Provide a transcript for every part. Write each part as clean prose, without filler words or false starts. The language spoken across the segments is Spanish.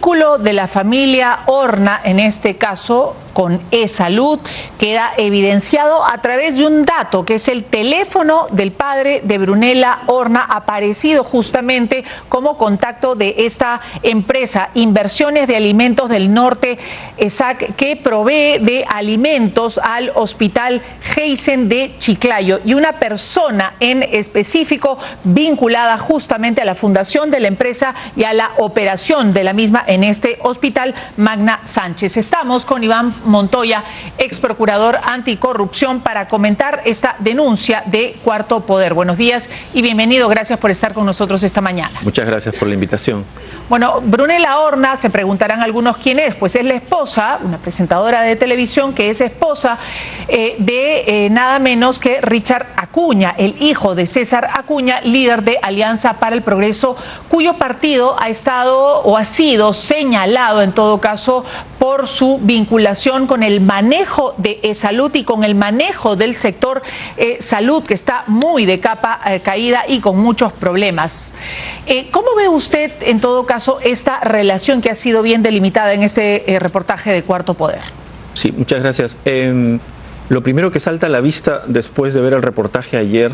vínculo de la familia Horna, en este caso con E-Salud, queda evidenciado a través de un dato que es el teléfono del padre de Brunella Horna, aparecido justamente como contacto de esta empresa Inversiones de Alimentos del Norte, ESAC, que provee de alimentos al Hospital Geisen de Chiclayo, y una persona en específico vinculada justamente a la fundación de la empresa y a la operación de la misma en este hospital, Magna Sánchez. Estamos con Iván Montoya, ex procurador anticorrupción, para comentar esta denuncia de Cuarto Poder. Buenos días y bienvenido. Gracias por estar con nosotros esta mañana. Muchas gracias por la invitación. Bueno, Brunella Horna, se preguntarán algunos quién es. Pues es la esposa, una presentadora de televisión que es esposa de nada menos que Richard Acuña, el hijo de César Acuña, líder de Alianza para el Progreso, cuyo partido ha estado o ha sido señalado en todo caso por su vinculación con el manejo de E-Salud y con el manejo del sector salud, que está muy de capa caída y con muchos problemas. ¿Cómo ve usted en todo caso esta relación que ha sido bien delimitada en este reportaje de Cuarto Poder? Sí, muchas gracias. Lo primero que salta a la vista después de ver el reportaje ayer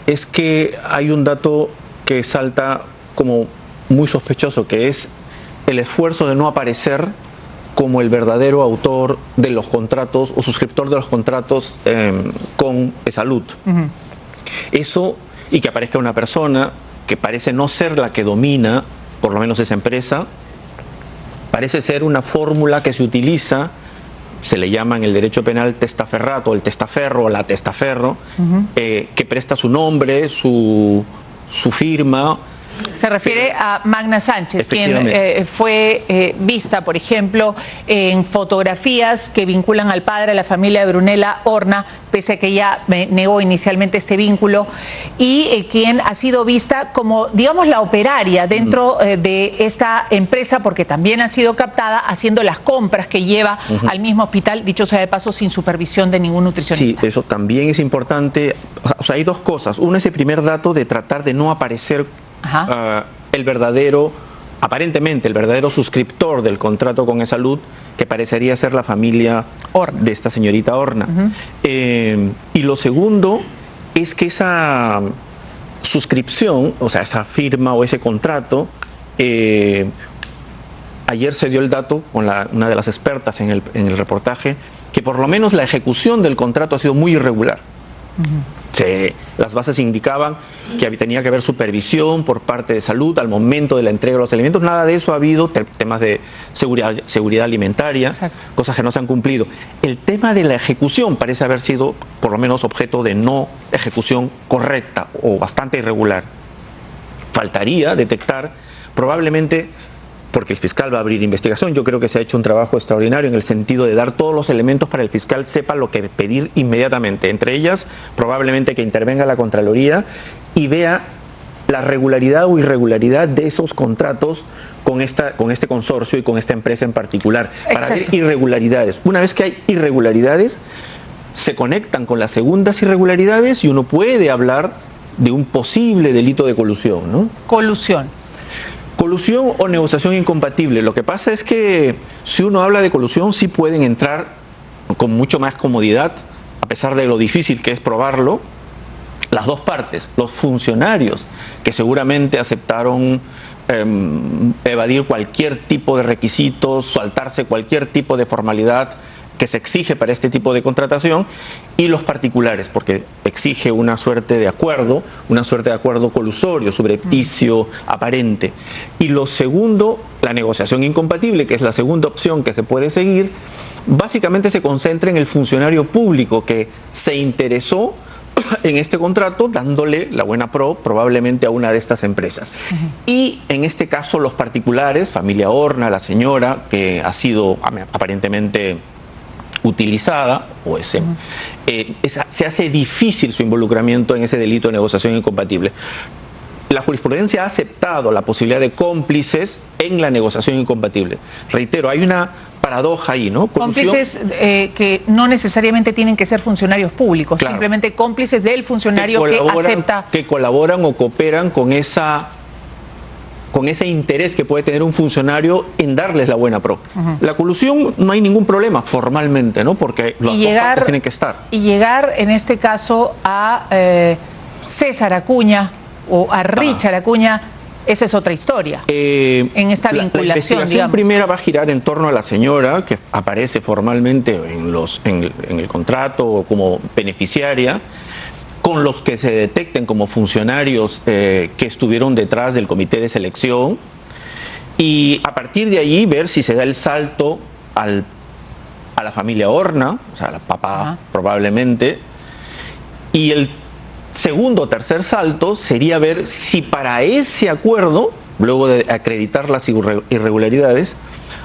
es que hay un dato que salta como muy sospechoso, que es el esfuerzo de no aparecer como el verdadero autor de los contratos o suscriptor de los contratos con E-Salud. Eso, y que aparezca una persona que parece no ser la que domina, por lo menos esa empresa, parece ser una fórmula que se utiliza, se le llama en el derecho penal testaferrato, el testaferro o la testaferro, que presta su nombre, su firma. Se refiere a Magna Sánchez, quien fue vista, por ejemplo, en fotografías que vinculan al padre de la familia de Brunella Horna, pese a que ella negó inicialmente este vínculo, y quien ha sido vista como, digamos, la operaria dentro de esta empresa, porque también ha sido captada haciendo las compras que lleva al mismo hospital, dicho sea de paso, sin supervisión de ningún nutricionista. Sí, eso también es importante. O sea, hay dos cosas. Uno es el primer dato de tratar de no aparecer el verdadero, aparentemente el verdadero suscriptor del contrato con E-Salud, que parecería ser la familia Horna, de esta señorita Horna. Y lo segundo es que esa suscripción, o sea, esa firma o ese contrato, ayer se dio el dato con una de las expertas en el reportaje, que por lo menos la ejecución del contrato ha sido muy irregular. Las bases indicaban que tenía que haber supervisión por parte de salud al momento de la entrega de los alimentos. Nada de eso ha habido, temas de seguridad alimentaria, cosas que no se han cumplido. El tema de la ejecución parece haber sido por lo menos objeto de no ejecución correcta o bastante irregular. Faltaría detectar probablemente, porque el fiscal va a abrir investigación. Yo creo que se ha hecho un trabajo extraordinario en el sentido de dar todos los elementos para que el fiscal sepa lo que pedir inmediatamente. Entre ellas, probablemente que intervenga la Contraloría y vea la regularidad o irregularidad de esos contratos con este consorcio y con esta empresa en particular. Para ver irregularidades. Una vez que hay irregularidades, se conectan con las segundas irregularidades y uno puede hablar de un posible delito de colusión, ¿no? Colusión. Colusión o negociación incompatible. Lo que pasa es que si uno habla de colusión, sí pueden entrar con mucho más comodidad, a pesar de lo difícil que es probarlo, las dos partes, los funcionarios que seguramente aceptaron evadir cualquier tipo de requisitos, saltarse cualquier tipo de formalidad que se exige para este tipo de contratación, y los particulares, porque exige una suerte de acuerdo colusorio, subrepticio, aparente. Y lo segundo, la negociación incompatible, que es la segunda opción que se puede seguir, básicamente se concentra en el funcionario público que se interesó en este contrato dándole la buena probablemente a una de estas empresas. Y en este caso los particulares, familia Horna, la señora que ha sido aparentemente utilizada, o se hace difícil su involucramiento en ese delito de negociación incompatible. La jurisprudencia ha aceptado la posibilidad de cómplices en la negociación incompatible. Reitero, hay una paradoja ahí, ¿no? Cómplices que no necesariamente tienen que ser funcionarios públicos, claro, simplemente cómplices del funcionario que acepta. Que colaboran o cooperan con esa con ese interés que puede tener un funcionario en darles la buena pro. La colusión no hay ningún problema formalmente, ¿no? Porque las dos partes tienen que estar. Y llegar en este caso a César Acuña o a Richard Acuña, esa es otra historia. En esta vinculación, la investigación digamos. primera va a girar en torno a la señora que aparece formalmente en el contrato como beneficiaria, con los que se detecten como funcionarios que estuvieron detrás del comité de selección, y a partir de allí ver si se da el salto a la familia Horna, o sea, al papá probablemente, y el segundo o tercer salto sería ver si para ese acuerdo, luego de acreditar las irregularidades,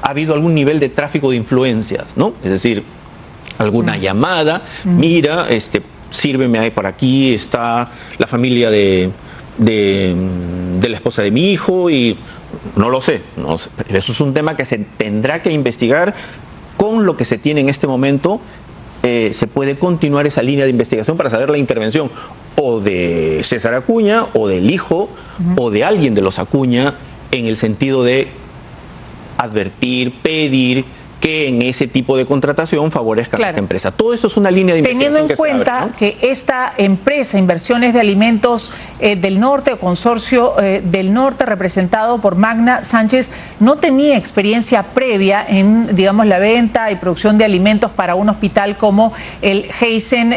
ha habido algún nivel de tráfico de influencias, ¿no? Es decir, alguna llamada, mira, sírveme ahí por aquí, está la familia de la esposa de mi hijo, y no lo sé, eso es un tema que se tendrá que investigar. Con lo que se tiene en este momento, se puede continuar esa línea de investigación para saber la intervención o de César Acuña, o del hijo, o de alguien de los Acuña, en el sentido de advertir, pedir que en ese tipo de contratación favorezca a esta empresa. Todo esto es una línea de investigación. Teniendo en cuenta abre, ¿no? que esta empresa, Inversiones de Alimentos del Norte, o Consorcio del Norte, representado por Magna Sánchez, no tenía experiencia previa en, digamos, la venta y producción de alimentos para un hospital como el Heisen,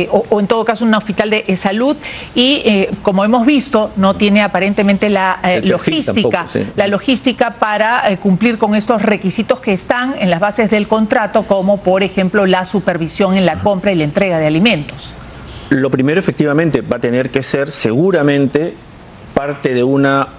o en todo caso un hospital de salud, y como hemos visto, no tiene aparentemente la logística, la logística para cumplir con estos requisitos que están en las bases del contrato, como por ejemplo la supervisión en la compra y la entrega de alimentos. Lo primero, efectivamente, va a tener que ser seguramente parte de una,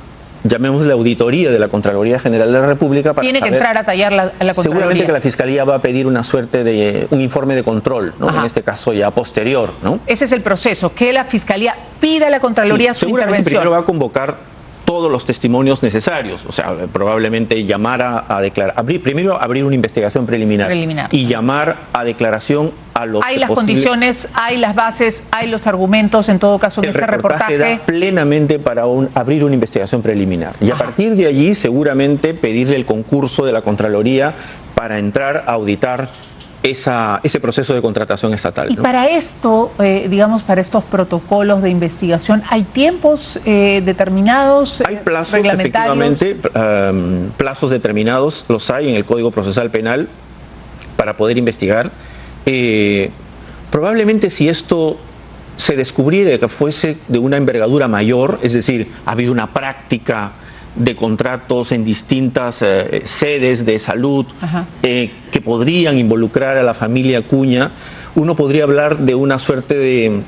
llamémosle, auditoría de la Contraloría General de la República. Tiene que entrar a tallar la Contraloría. Seguramente que la Fiscalía va a pedir una suerte de un informe de control, ¿no? En este caso ya posterior, ¿no? Ese es el proceso, que la Fiscalía pida a la Contraloría su intervención. Primero va a convocar todos los testimonios necesarios, o sea, probablemente llamar a declarar, primero abrir una investigación preliminar y llamar a declaración a los hay las condiciones, hay las bases, hay los argumentos, en todo caso, en ese reportaje da plenamente para abrir una investigación preliminar, y a partir de allí seguramente pedirle el concurso de la Contraloría para entrar a auditar ese proceso de contratación estatal, ¿no? Y para esto, digamos, para estos protocolos de investigación, ¿hay tiempos determinados? Hay plazos, efectivamente, plazos determinados, los hay en el Código Procesal Penal para poder investigar. Probablemente si esto se descubriera que fuese de una envergadura mayor, es decir, ha habido una práctica de contratos en distintas sedes de salud que podrían involucrar a la familia Acuña, uno podría hablar de una suerte de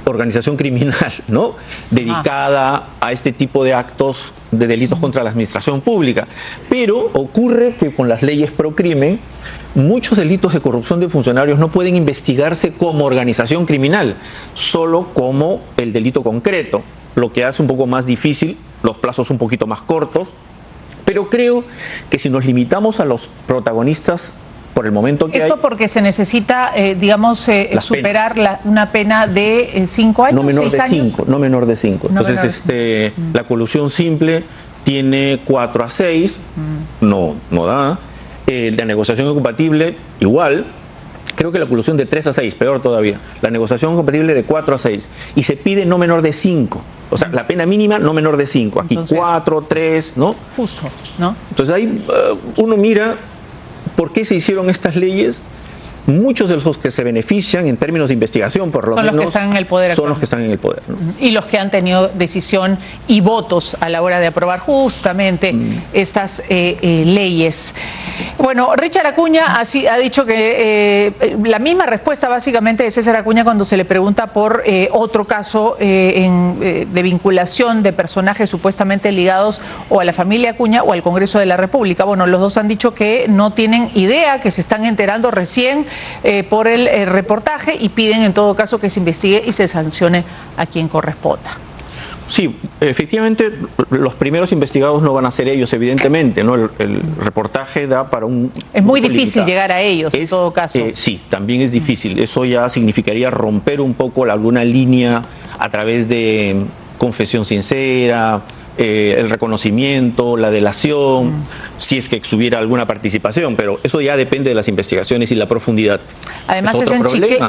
organización criminal, ¿no? Dedicada a este tipo de actos de delitos contra la administración pública. Pero ocurre que con las leyes pro crimen, muchos delitos de corrupción de funcionarios no pueden investigarse como organización criminal, solo como el delito concreto, lo que hace un poco más difícil, los plazos un poquito más cortos, pero creo que si nos limitamos a los protagonistas por el momento que esto hay, porque se necesita, digamos, superar una pena de 5 años, no menor 6 de años. 5, no menor de 5. Entonces, la colusión simple tiene 4 a 6, no da. La negociación incompatible, igual. Creo que la colusión de 3 a 6, peor todavía. La negociación compatible de 4 a 6. Y se pide no menor de 5. O sea, la pena mínima no menor de 5. Aquí entonces, 4, 3, ¿no? Justo, ¿no? Entonces ahí uno mira por qué se hicieron estas leyes. Muchos de los que se benefician en términos de investigación, por lo menos, son los que están en el poder. Son los que están en el poder, ¿no? Y los que han tenido decisión y votos a la hora de aprobar justamente estas leyes. Bueno, Richard Acuña ha dicho que la misma respuesta básicamente de César Acuña cuando se le pregunta por otro caso de vinculación de personajes supuestamente ligados o a la familia Acuña o al Congreso de la República. Bueno, los dos han dicho que no tienen idea, que se están enterando recién por el reportaje, y piden en todo caso que se investigue y se sancione a quien corresponda. Sí, efectivamente los primeros investigados no van a ser ellos, evidentemente, ¿no? El reportaje da para un... Es muy difícil llegar a ellos, en todo caso. Sí, también es difícil. Eso ya significaría romper un poco alguna línea a través de confesión sincera, el reconocimiento, la delación, si es que hubiera alguna participación, pero eso ya depende de las investigaciones y la profundidad. Además,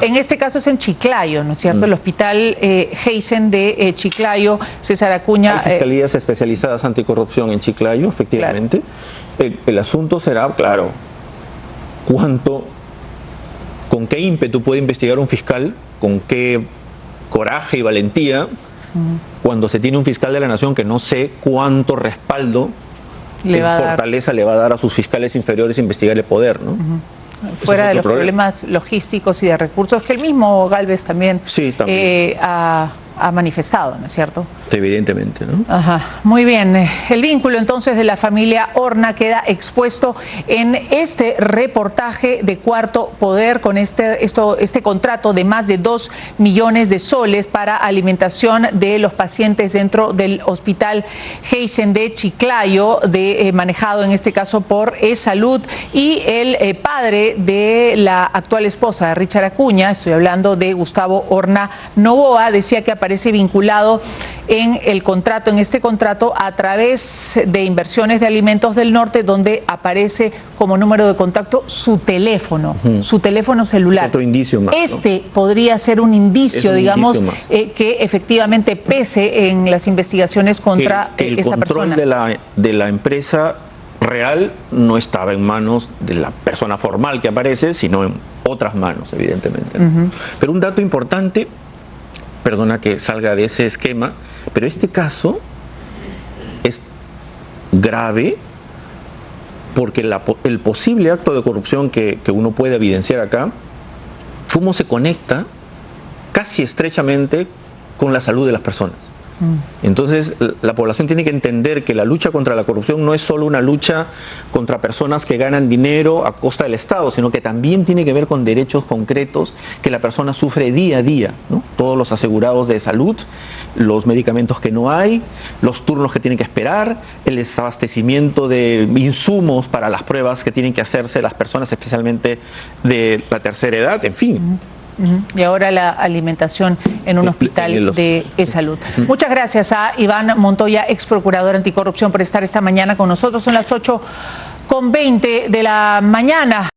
en este caso es en Chiclayo, ¿no es cierto? El hospital Heisen de Chiclayo, César Acuña. Hay fiscalías especializadas anticorrupción en Chiclayo, efectivamente. Claro. El asunto será, claro, con qué ímpetu puede investigar un fiscal, con qué coraje y valentía, cuando se tiene un fiscal de la nación que no sé cuánto respaldo y fortaleza le va a dar a sus fiscales inferiores a investigar el poder, ¿no? Fuera de los problemas logísticos y de recursos que el mismo Gálvez también, ha manifestado, ¿no es cierto? Evidentemente, ¿no? Ajá, muy bien. El vínculo entonces de la familia Horna queda expuesto en este reportaje de Cuarto Poder con este contrato de más de 2 millones de soles para alimentación de los pacientes dentro del hospital Heisen de Chiclayo, manejado en este caso por eSalud, y el padre de la actual esposa de Richard Acuña, estoy hablando de Gustavo Horna Novoa, decía que aparece vinculado en este contrato a través de Inversiones de Alimentos del Norte, donde aparece como número de contacto su teléfono, su teléfono celular. Es otro indicio más, ¿no? Podría ser un indicio, digamos, que efectivamente pese en las investigaciones contra esta persona. El control de la empresa real no estaba en manos de la persona formal que aparece, sino en otras manos, evidentemente. Pero un dato importante, perdona que salga de ese esquema, pero este caso es grave porque el posible acto de corrupción que uno puede evidenciar acá, cómo se conecta casi estrechamente con la salud de las personas. Entonces, la población tiene que entender que la lucha contra la corrupción no es solo una lucha contra personas que ganan dinero a costa del Estado, sino que también tiene que ver con derechos concretos que la persona sufre día a día, ¿no? Todos los asegurados de salud, los medicamentos que no hay, los turnos que tienen que esperar, el desabastecimiento de insumos para las pruebas que tienen que hacerse las personas, especialmente de la tercera edad, en fin. Y ahora la alimentación en un hospital de eSalud. Muchas gracias a Iván Montoya, ex procurador anticorrupción, por estar esta mañana con nosotros. Son las 8:20 de la mañana.